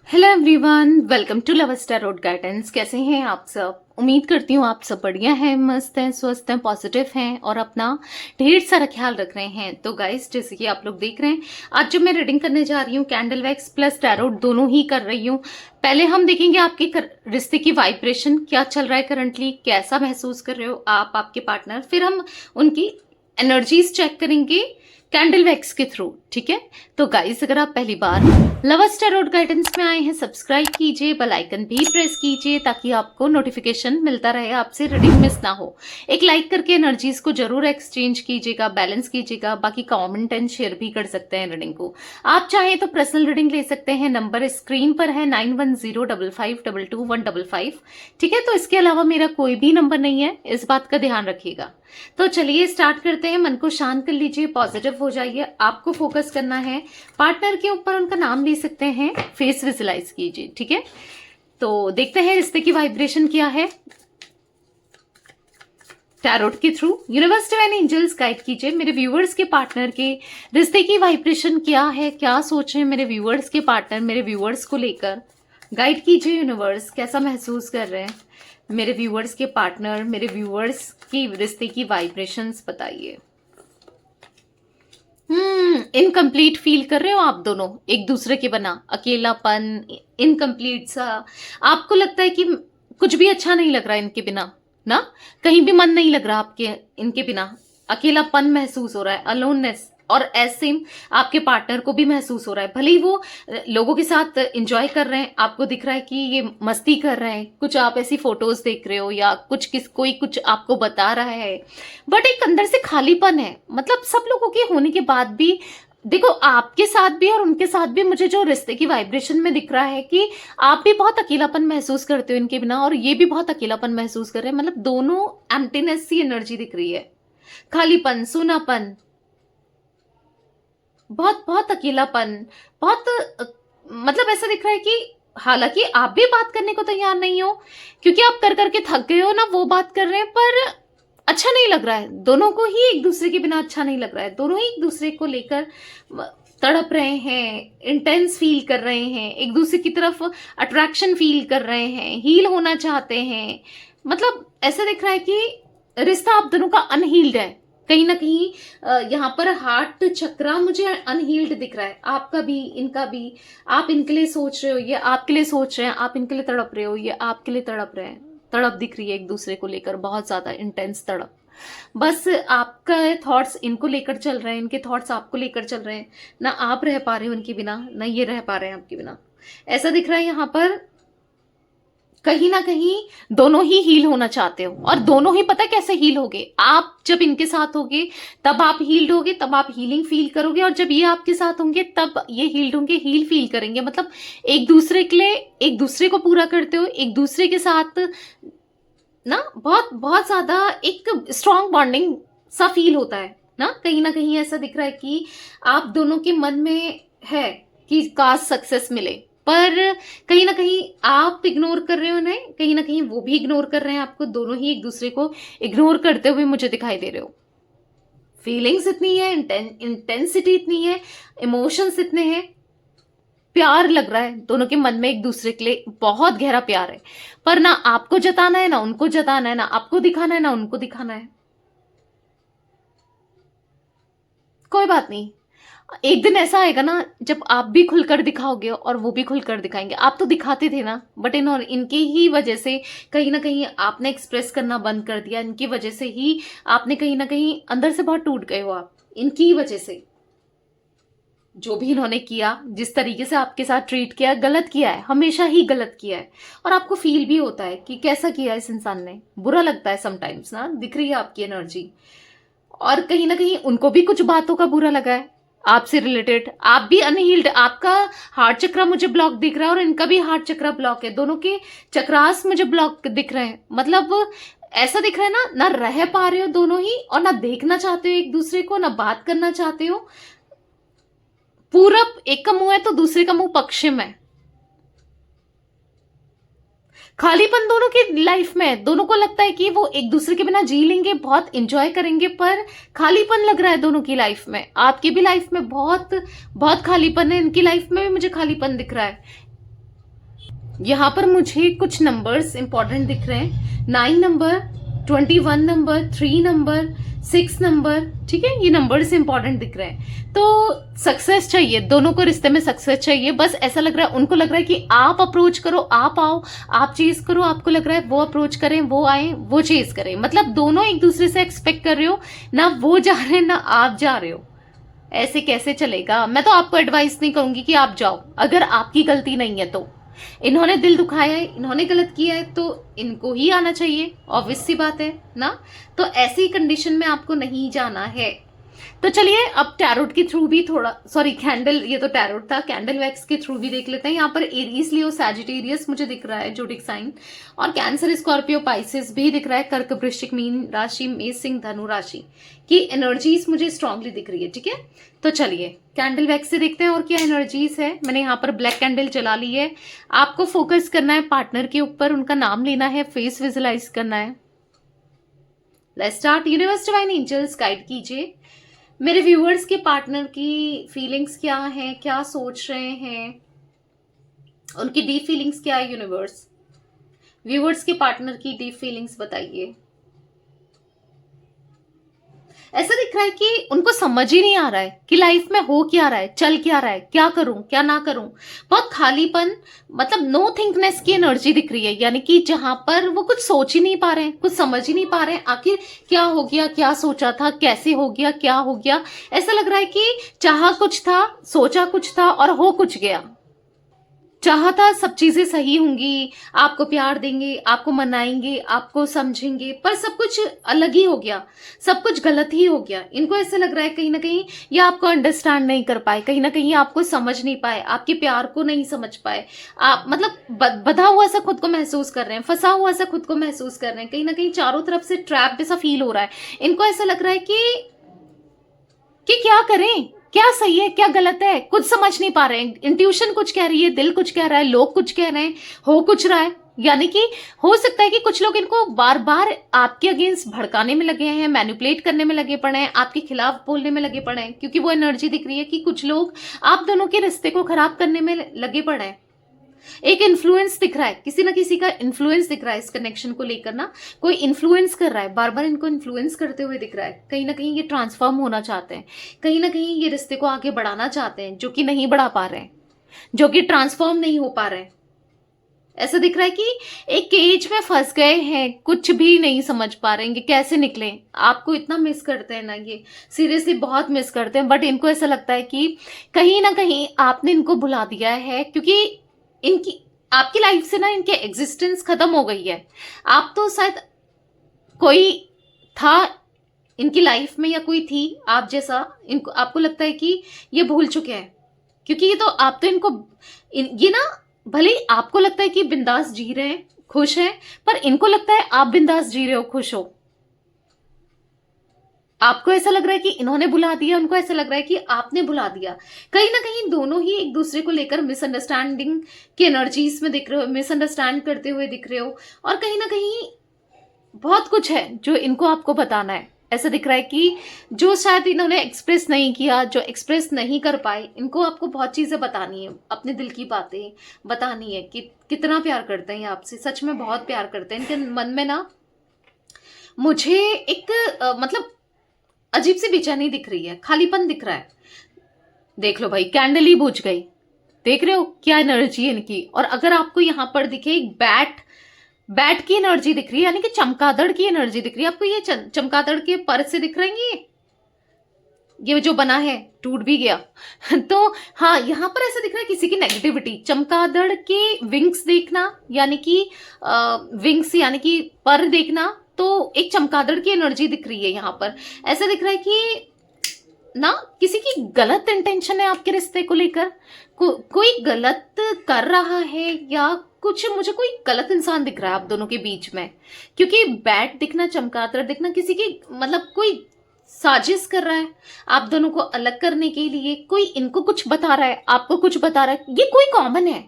Hello everyone, welcome to love star road guidance. कैसे हैं आप सब? उम्मीद करती हूँ आप सब बढ़िया हैं, मस्त हैं, स्वस्थ हैं, पॉजिटिव हैं और अपना ढेर सारा ख्याल रख रहे हैं। तो गाइस, जैसे कि आप लोग देख रहे हैं, आज जब मैं रीडिंग करने जा रही हूँ, कैंडल वैक्स प्लस टैरोट दोनों ही कर रही हूँ। पहले हम देखेंगे आपके रिश्ते की वाइब्रेशन क्या चल रहा है करंटली, कैसा महसूस कर रहे हो आप, आपके पार्टनर। फिर हम उनकी एनर्जीज चेक करेंगे कैंडल वैक्स के थ्रू। ठीक है, तो गाइस, अगर आप पहली बार लव स्टार रोड गाइडेंस में आए हैं, सब्सक्राइब कीजिए, बेल आइकन भी प्रेस कीजिए ताकि आपको नोटिफिकेशन मिलता रहे, आपसे रीडिंग मिस ना हो। एक लाइक करके एनर्जीज को जरूर एक्सचेंज कीजिएगा, बैलेंस कीजिएगा। बाकी कमेंट एंड शेयर भी कर सकते हैं रीडिंग को। आप चाहें तो पर्सनल रीडिंग ले सकते हैं, नंबर स्क्रीन पर है 9105522155। ठीक है, तो इसके अलावा मेरा कोई भी नंबर नहीं है, इस बात का ध्यान रखिएगा। तो चलिए स्टार्ट करते हैं। मन को शांत कर लीजिए, पॉजिटिव हो जाइए। आपको फोकस करना है पार्टनर के ऊपर, उनका नाम ले सकते हैं, फेस विजुलाइज कीजिए। ठीक है, तो देखते हैं रिश्ते की वाइब्रेशन क्या है टैरोट के through. Universe divine angels guide कीजिए मेरे व्यूअर्स के पार्टनर के रिश्ते की वाइब्रेशन क्या है, क्या सोच रहे हैं मेरे व्यूअर्स के पार्टनर मेरे व्यूअर्स को लेकर। गाइड कीजिए यूनिवर्स, कैसा महसूस कर रहे हैं मेरे व्यूअर्स के पार्टनर, मेरे व्यूअर्स की रिश्ते की वाइब्रेशंस बताइए। इनकम्प्लीट फील कर रहे हो आप दोनों एक दूसरे के बिना, अकेलापन, इनकम्प्लीट सा। आपको लगता है कि कुछ भी अच्छा नहीं लग रहा है इनके बिना ना, कहीं भी मन नहीं लग रहा आपके इनके बिना, अकेलापन महसूस हो रहा है, अलोननेस। और ऐसे आपके पार्टनर को भी महसूस हो रहा है, भले ही वो लोगों के साथ एंजॉय कर रहे हैं, आपको दिख रहा है कि ये मस्ती कर रहे हैं, कुछ आप ऐसी फोटोज देख रहे हो या कोई कुछ आपको बता रहा है, बट एक अंदर से खालीपन है। मतलब सब लोगों के होने के बाद भी देखो, आपके साथ भी और उनके साथ भी मुझे जो रिश्ते की वाइब्रेशन में दिख रहा है कि आप भी बहुत अकेलापन महसूस करते हो इनके बिना और ये भी बहुत अकेलापन महसूस कर रहे हैं। मतलब दोनों एम्प्टीनेस सी एनर्जी दिख रही है, खालीपन, सूनापन, बहुत बहुत अकेलापन, बहुत मतलब ऐसा दिख रहा है कि हालांकि आप भी बात करने को तैयार नहीं हो क्योंकि आप कर करके थक गए हो ना, वो बात कर रहे हैं, पर अच्छा नहीं लग रहा है। दोनों को ही एक दूसरे के बिना अच्छा नहीं लग रहा है, दोनों ही एक दूसरे को लेकर तड़प रहे हैं, इंटेंस फील कर रहे हैं, एक दूसरे की तरफ अट्रैक्शन फील कर रहे हैं, हील होना चाहते हैं। मतलब ऐसा दिख रहा है कि रिश्ता आप दोनों का अनहील्ड है कहीं ना कहीं। यहाँ पर हार्ट चक्रा मुझे अनहील्ड दिख रहा है, आपका भी इनका भी। आप इनके लिए सोच रहे हो, ये आपके लिए सोच रहे हैं, आप इनके लिए तड़प रहे हो, ये आपके लिए तड़प रहे हैं। तड़प दिख रही है एक दूसरे को लेकर, बहुत ज्यादा इंटेंस तड़प। बस आपका थॉट्स इनको लेकर चल रहे हैं, इनके थॉट्स आपको लेकर चल रहे हैं। ना आप रह पा रहे हो इनके बिना, ना ये रह पा रहे हैं आपके बिना। ऐसा दिख रहा है यहाँ पर कहीं ना कहीं दोनों ही हील होना चाहते हो और दोनों ही पता कैसे हील होगे। आप जब इनके साथ होगे तब आप हील्ड होगे, तब आप हीलिंग फील करोगे, और जब ये आपके साथ होंगे तब ये हील्ड होंगे, हील फील करेंगे। मतलब एक दूसरे के लिए एक दूसरे को पूरा करते हो, एक दूसरे के साथ ना बहुत बहुत ज्यादा एक स्ट्रॉन्ग बॉन्डिंग सा फील होता है ना कहीं ऐसा दिख रहा है कि आप दोनों के मन में है कि काश सक्सेस मिले, पर कहीं ना कहीं आप इग्नोर कर रहे हो उन्हें, कहीं ना कहीं वो भी इग्नोर कर रहे हैं आपको। दोनों ही एक दूसरे को इग्नोर करते हुए मुझे दिखाई दे रहे हो। फीलिंग्स इतनी है, इंटेंसिटी इतनी है, इमोशंस इतने हैं, प्यार लग रहा है दोनों के मन में एक दूसरे के लिए, बहुत गहरा प्यार है। पर ना आपको जताना है ना उनको जताना है, ना आपको दिखाना है ना उनको दिखाना है। कोई बात नहीं, एक दिन ऐसा आएगा ना जब आप भी खुलकर दिखाओगे और वो भी खुलकर दिखाएंगे। आप तो दिखाते थे ना, बट इनके ही वजह से कहीं ना कहीं आपने एक्सप्रेस करना बंद कर दिया। इनकी वजह से ही आपने कहीं ना कहीं अंदर से बहुत टूट गए हो आप, इनकी ही वजह से। जो भी इन्होंने किया, जिस तरीके से आपके साथ ट्रीट किया, गलत किया है, हमेशा ही गलत किया है। और आपको फील भी होता है कि कैसा किया इस इंसान ने, बुरा लगता है समटाइम्स ना, दिख रही है आपकी एनर्जी। और कहीं ना कहीं उनको भी कुछ बातों का बुरा लगा है आपसे रिलेटेड। आप भी अनहील्ड, आपका हार्ट चक्रा मुझे ब्लॉक दिख रहा है और इनका भी हार्ट चक्रा ब्लॉक है, दोनों के चक्रास मुझे ब्लॉक दिख रहे हैं। मतलब ऐसा दिख रहा है ना रह पा रहे हो दोनों ही, और ना देखना चाहते हो एक दूसरे को, ना बात करना चाहते हो। पूरब एक का मुंह है तो दूसरे का मुंह पश्चिम है। खालीपन दोनों की लाइफ में, दोनों को लगता है कि वो एक दूसरे के बिना जी लेंगे, बहुत इंजॉय करेंगे, पर खालीपन लग रहा है दोनों की लाइफ में। आपकी भी लाइफ में बहुत बहुत खालीपन है, इनकी लाइफ में भी मुझे खालीपन दिख रहा है। यहाँ पर मुझे कुछ नंबर्स इंपॉर्टेंट दिख रहे हैं। 9 नंबर, 21 नंबर, 3 नंबर, 6 नंबर, ठीक है, ये नंबर्स इंपॉर्टेंट दिख रहे हैं। तो सक्सेस चाहिए, दोनों को रिश्ते में सक्सेस चाहिए। बस ऐसा लग रहा है, उनको लग रहा है कि आप अप्रोच करो, आप आओ, आप चेज करो, आपको लग रहा है वो अप्रोच करें, वो आए, वो चेज करें। मतलब दोनों एक दूसरे से एक्सपेक्ट कर रहे हो, ना वो जा रहे हैं ना आप जा रहे हो। ऐसे कैसे चलेगा? मैं तो आपको एडवाइस नहीं करूंगी कि आप जाओ, अगर आपकी गलती नहीं है तो। इन्होंने दिल दुखाया है, इन्होंने गलत किया है, तो इनको ही आना चाहिए, ऑब्वियस सी बात है ना। तो ऐसी कंडीशन में आपको नहीं जाना है। तो चलिए अब टैरोट के थ्रू भी थोड़ा, सॉरी कैंडल, ये तो टैरोट था, कैंडल वैक्स के थ्रू भी देख लेते हैं। यहाँ पर एरीज, लियो, सैजिटेरियस मुझे दिख रहा है जोडिक साइन, और कैंसर, स्कॉर्पियो, पाइसेस भी दिख रहा है, कर्क, वृश्चिक, मीन राशि, मेष, सिंह, धनु राशि की एनर्जीज मुझे स्ट्रांगली दिख रही है। ठीक है, तो चलिए कैंडल वैक्स से देखते हैं और क्या एनर्जीज है। मैंने यहाँ पर ब्लैक कैंडल जला ली है। आपको फोकस करना है पार्टनर के ऊपर, उनका नाम लेना है, फेस विजुलाइज करना है। Let's start. Universe, divine angels guide कीजिए मेरे व्यूअर्स के पार्टनर की फीलिंग्स क्या हैं, क्या सोच रहे हैं, उनकी डीप फीलिंग्स क्या है। यूनिवर्स, व्यूअर्स के पार्टनर की डीप फीलिंग्स बताइए। ऐसा दिख रहा है कि उनको समझ ही नहीं आ रहा है कि लाइफ में हो क्या रहा है, चल क्या रहा है, क्या करूं क्या ना करूं। बहुत खालीपन, मतलब नो थिंकनेस की एनर्जी दिख रही है, यानी कि जहां पर वो कुछ सोच ही नहीं पा रहे हैं, कुछ समझ ही नहीं पा रहे हैं, आखिर क्या हो गया, क्या सोचा था, कैसे हो गया, क्या हो गया। ऐसा लग रहा है कि चाहा कुछ था, सोचा कुछ था और हो कुछ गया। चाहा था सब चीजें सही होंगी, आपको प्यार देंगे, आपको मनाएंगे, आपको समझेंगे, पर सब कुछ अलग ही हो गया, सब कुछ गलत ही हो गया। इनको ऐसे लग रहा है कहीं ना कहीं ये आपको अंडरस्टैंड नहीं कर पाए, कहीं ना कहीं आपको समझ नहीं पाए, आपके प्यार को नहीं समझ पाए। आप मतलब बंधा हुआ सा खुद को महसूस कर रहे हैं, फंसा हुआ सा खुद को महसूस कर रहे हैं, कहीं ना कहीं चारों तरफ से ट्रैप जैसा फील हो रहा है। इनको ऐसा लग रहा है कि क्या करें, क्या सही है, क्या गलत है, कुछ समझ नहीं पा रहे हैं। इंट्यूशन कुछ कह रही है, दिल कुछ कह रहा है, लोग कुछ कह रहे हैं, हो कुछ रहा है। यानी कि हो सकता है कि कुछ लोग इनको बार बार आपके अगेंस्ट भड़काने में लगे हैं, मैनिपुलेट करने में लगे पड़े हैं, आपके खिलाफ बोलने में लगे पड़े हैं, क्योंकि वो एनर्जी दिख रही है कि कुछ लोग आप दोनों के रिश्ते को खराब करने में लगे पड़े हैं। एक इन्फ्लुएंस दिख रहा है, किसी ना किसी का इन्फ्लुएंस दिख रहा है इस कनेक्शन को लेकर ना। कोई इन्फ्लुएंस कर रहा है, बार बार इनको इन्फ्लुएंस करते हुए दिख रहा है। कहीं ना कहीं ये ट्रांसफॉर्म होना चाहते हैं, कहीं ना कहीं ये रिश्ते को आगे बढ़ाना चाहते हैं, जो कि नहीं बढ़ा पा रहे हैं, जो कि ट्रांसफॉर्म नहीं हो पा रहे हैं। ऐसा दिख रहा है कि एक केज में फंस गए हैं, कुछ भी नहीं समझ पा रहे हैं कैसे निकले। आपको इतना मिस करते हैं ना, ये सीरियसली बहुत मिस करते हैं, बट इनको ऐसा लगता है कि कहीं ना कहीं आपने इनको भुला दिया है, क्योंकि इनकी आपकी लाइफ से ना इनके एग्जिस्टेंस खत्म हो गई है। आप तो शायद कोई था इनकी लाइफ में, या कोई थी आप जैसा, इनको आपको लगता है कि ये भूल चुके हैं, क्योंकि ये तो आप तो इनको ये ना, भले ही आपको लगता है कि बिंदास जी रहे हैं, खुश हैं, पर इनको लगता है आप बिंदास जी रहे हो, खुश हो। आपको ऐसा लग रहा है कि इन्होंने भुला दिया, उनको ऐसा लग रहा है कि आपने भुला दिया। कहीं ना कहीं दोनों ही एक दूसरे को लेकर मिसअंडरस्टैंडिंग की एनर्जीज में दिख रहे हो, मिसअंडरस्टैंड करते हुए दिख रहे हो, और कहीं ना कहीं बहुत कुछ है जो इनको आपको बताना है। ऐसा दिख रहा है कि जो शायद इन्होंने एक्सप्रेस नहीं किया, जो एक्सप्रेस नहीं कर पाए, इनको आपको बहुत चीजें बतानी है, अपने दिल की बातें बतानी है कि कितना प्यार करते हैं ये आपसे, सच में बहुत प्यार करते हैं। इनके मन में ना मुझे एक मतलब अजीब सी बेचैनी दिख रही है, खालीपन दिख रहा है। देख लो भाई, कैंडल ही बुझ गई, देख रहे हो क्या एनर्जी है इनकी। और अगर आपको यहां पर दिखे एक बैट की एनर्जी दिख रही है, यानी कि चमगादड़ की एनर्जी दिख रही है आपको। ये चमगादड़ के पर से दिख रहे हैं, ये जो बना है टूट भी गया तो हाँ, यहाँ पर ऐसा दिख रहा है किसी की नेगेटिविटी। चमगादड़ के विंग्स देखना, यानी कि विंग्स यानी कि पर देखना, तो एक चमगादड़ की एनर्जी दिख रही है यहाँ पर। ऐसा दिख रहा है कि ना किसी की गलत इंटेंशन है आपके रिश्ते को लेकर, कोई गलत कर रहा है, या कुछ मुझे कोई गलत इंसान दिख रहा है आप दोनों के बीच में, क्योंकि बैट दिखना, चमगादड़ दिखना, किसी की मतलब कोई साजिश कर रहा है आप दोनों को अलग करने के लिए। कोई इनको कुछ बता रहा है, आपको कुछ बता रहा है, ये कोई कॉमन है।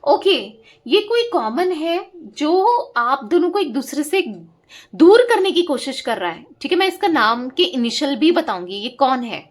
ओके, ये कोई कॉमन है जो आप दोनों को एक दूसरे से दूर करने की कोशिश कर रहा है। ठीक है, मैं इसका नाम के इनिशियल भी बताऊंगी ये कौन है।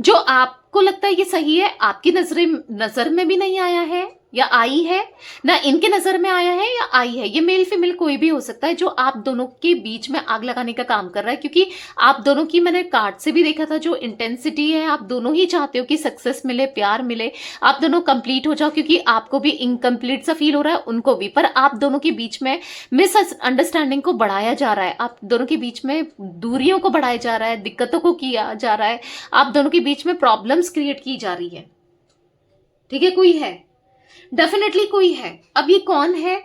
जो आपको लगता है ये सही है, आपकी नजर में भी नहीं आया है, या आई है ना, इनके नजर में आया है या आई है। ये मेल फीमेल कोई भी हो सकता है जो आप दोनों के बीच में आग लगाने का काम कर रहा है, क्योंकि आप दोनों की मैंने कार्ड से भी देखा था जो इंटेंसिटी है, आप दोनों ही चाहते हो कि सक्सेस मिले, प्यार मिले, आप दोनों कंप्लीट हो जाओ, क्योंकि आपको भी इनकम्प्लीट सा फील हो रहा है, उनको भी। पर आप दोनों के बीच में मिस अंडरस्टैंडिंग को बढ़ाया जा रहा है, आप दोनों के बीच में दूरियों को बढ़ाया जा रहा है, दिक्कतों को किया जा रहा है, आप दोनों के बीच में प्रॉब्लम्स क्रिएट की जा रही है। ठीक है, कोई है, डेफिनेटली कोई है। अब ये कौन है,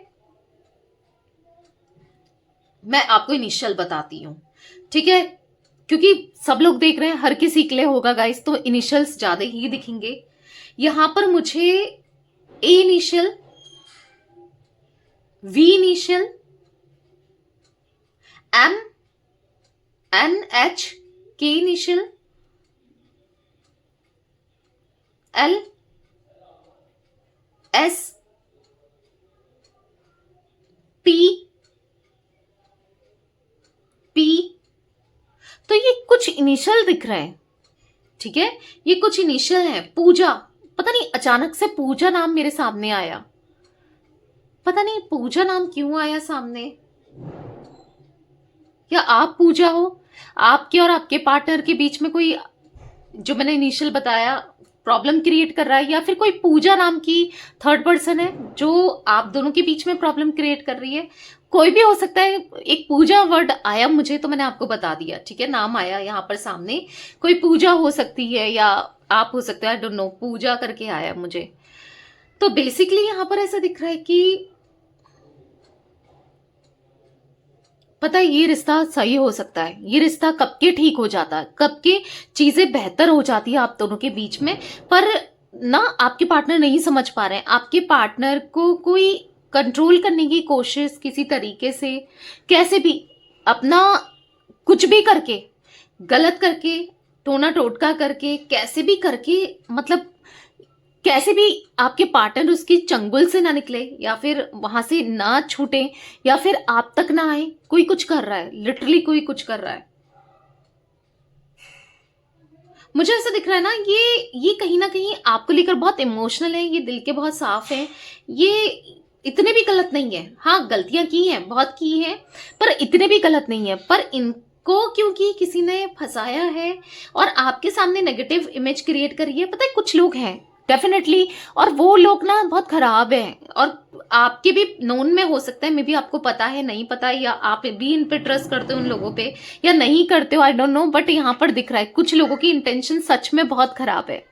मैं आपको इनिशियल बताती हूं, ठीक है, क्योंकि सब लोग देख रहे हैं, हर किसी के लिए होगा गाइस, तो इनिशियल्स ज्यादा ही दिखेंगे। यहां पर मुझे A initial, V initial, M, N, H, K initial, L, S, P, P, तो ये कुछ इनिशियल दिख रहे हैं। ठीक है, ये कुछ इनिशियल है। पूजा, पता नहीं अचानक से पूजा नाम मेरे सामने आया, पता नहीं पूजा नाम क्यों आया सामने। या आप पूजा हो, आपके और आपके पार्टनर के बीच में कोई, जो मैंने इनिशियल बताया, प्रॉब्लम क्रिएट कर रहा है, या फिर कोई पूजा नाम की थर्ड पर्सन है जो आप दोनों के बीच में प्रॉब्लम क्रिएट कर रही है। कोई भी हो सकता है। एक पूजा वर्ड आया मुझे तो मैंने आपको बता दिया, ठीक है, नाम आया यहाँ पर सामने, कोई पूजा हो सकती है या आप हो सकते हैं, आई डोंट नो, पूजा करके आया मुझे। तो बेसिकली यहाँ पर ऐसा दिख रहा है कि पता है ये रिश्ता सही हो सकता है, ये रिश्ता कब के ठीक हो जाता है, कब के चीजें बेहतर हो जाती है आप दोनों के बीच में, पर ना आपके पार्टनर नहीं समझ पा रहे हैं। आपके पार्टनर को कोई कंट्रोल करने की कोशिश किसी तरीके से, कैसे भी अपना कुछ भी करके, गलत करके, टोना टोटका करके, कैसे भी करके, मतलब कैसे भी आपके पार्टनर उसकी चंगुल से ना निकले, या फिर वहां से ना छूटे, या फिर आप तक ना आए। कोई कुछ कर रहा है, लिटरली कोई कुछ कर रहा है। मुझे ऐसा दिख रहा है ना, ये कहीं ना कहीं आपको लेकर बहुत इमोशनल है, ये दिल के बहुत साफ है, ये इतने भी गलत नहीं है। हाँ, गलतियां की हैं, बहुत की हैं, पर इतने भी गलत नहीं है। पर इनको क्योंकि किसी ने फंसाया है और आपके सामने नेगेटिव इमेज क्रिएट करी है, पता है कुछ लोग हैं डेफिनेटली, और वो लोग ना बहुत खराब हैं, और आपके भी नोन में हो सकता है, मे बी आपको पता है, नहीं पता है, या आप भी इन पे ट्रस्ट करते हो उन लोगों पे, या नहीं करते हो, आई डोंट नो, बट यहाँ पर दिख रहा है कुछ लोगों की इंटेंशन सच में बहुत खराब है।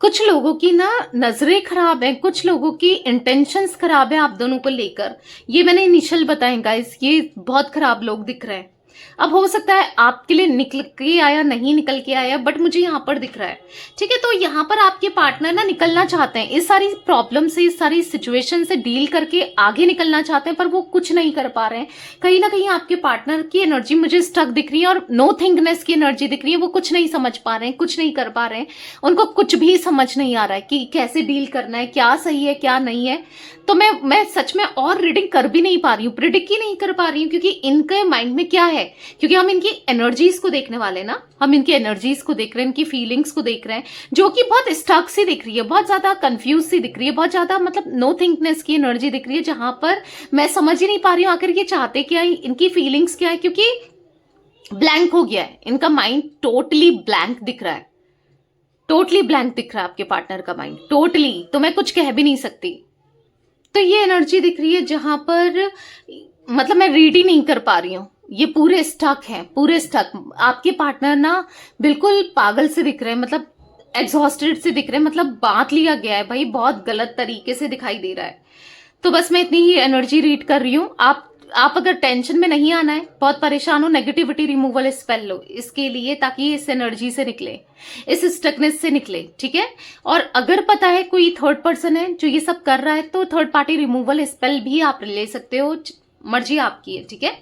कुछ लोगों की ना नजरें खराब है, कुछ लोगों की इंटेंशंस खराब है आप दोनों को लेकर। ये मैंने इनिशियल बताए गाइस, ये बहुत खराब लोग दिख रहे हैं। अब हो सकता है आपके लिए निकल के आया, नहीं निकल के आया, बट मुझे यहाँ पर दिख रहा है। ठीक है, तो यहाँ पर आपके पार्टनर ना निकलना चाहते हैं इस सारी प्रॉब्लम से, इस सारी सिचुएशन से डील करके आगे निकलना चाहते हैं, पर वो कुछ नहीं कर पा रहे हैं। कहीं ना कहीं आपके पार्टनर की एनर्जी मुझे स्टक दिख रही है, और नो थिंकनेस की एनर्जी दिख रही है। वो कुछ नहीं समझ पा रहे हैं, कुछ नहीं कर पा रहे हैं, उनको कुछ भी समझ नहीं आ रहा है कि कैसे डील करना है, क्या सही है क्या नहीं है। तो मैं सच में और रीडिंग कर भी नहीं पा रही हूँ, प्रिडिक्ट ही नहीं कर पा रही हूँ, क्योंकि इनके माइंड में क्या है, क्योंकि हम इनकी एनर्जीज को देखने वाले ना, हम इनकी एनर्जीज को देख रहे हैं, इनकी फीलिंग्स को देख रहे हैं, जो कि बहुत स्टक सी दिख रही है, बहुत ज्यादा कंफ्यूज सी दिख रही है, बहुत ज्यादा मतलब नो थिंकनेस की एनर्जी दिख रही है, जहां पर मैं समझ ही नहीं पा रही हूँ आखिर ये चाहते क्या है, इनकी फीलिंग्स क्या है, क्योंकि ब्लैंक हो गया है इनका माइंड, टोटली ब्लैंक दिख रहा है, टोटली ब्लैंक दिख रहा है आपके पार्टनर का माइंड, टोटली। तो मैं कुछ कह भी नहीं सकती। तो ये एनर्जी दिख रही है जहां पर मतलब मैं रीड ही नहीं कर पा रही हूँ, ये पूरे स्टक हैं, पूरे स्टक। आपके पार्टनर ना बिल्कुल पागल से दिख रहे हैं, मतलब एग्जॉस्टेड से दिख रहे हैं, मतलब बांट लिया गया है भाई, बहुत गलत तरीके से दिखाई दे रहा है। तो बस मैं इतनी ही एनर्जी रीड कर रही हूँ। आप अगर टेंशन में नहीं आना है, बहुत परेशान हो, नेगेटिविटी रिमूवल स्पेल लो इसके लिए, ताकि इस एनर्जी से निकले, इस स्टकनेस से निकले। ठीक है, और अगर पता है कोई थर्ड पर्सन है जो ये सब कर रहा है, तो थर्ड पार्टी रिमूवल स्पेल भी आप ले सकते हो, मर्जी आपकी है। ठीक है,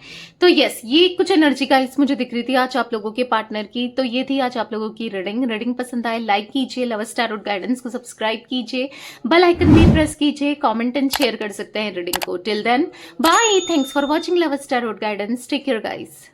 तो यस, ये कुछ एनर्जी गाइस मुझे दिख रही थी आज आप लोगों के पार्टनर की। तो ये थी आज आप लोगों की रीडिंग पसंद आए लाइक कीजिए, लवर्स टैरोट गाइडेंस को सब्सक्राइब कीजिए, बेल आइकन भी प्रेस कीजिए, कमेंट एंड शेयर कर सकते हैं रीडिंग को। Till then bye, thanks for watching lovers tarot guidance, take care guys.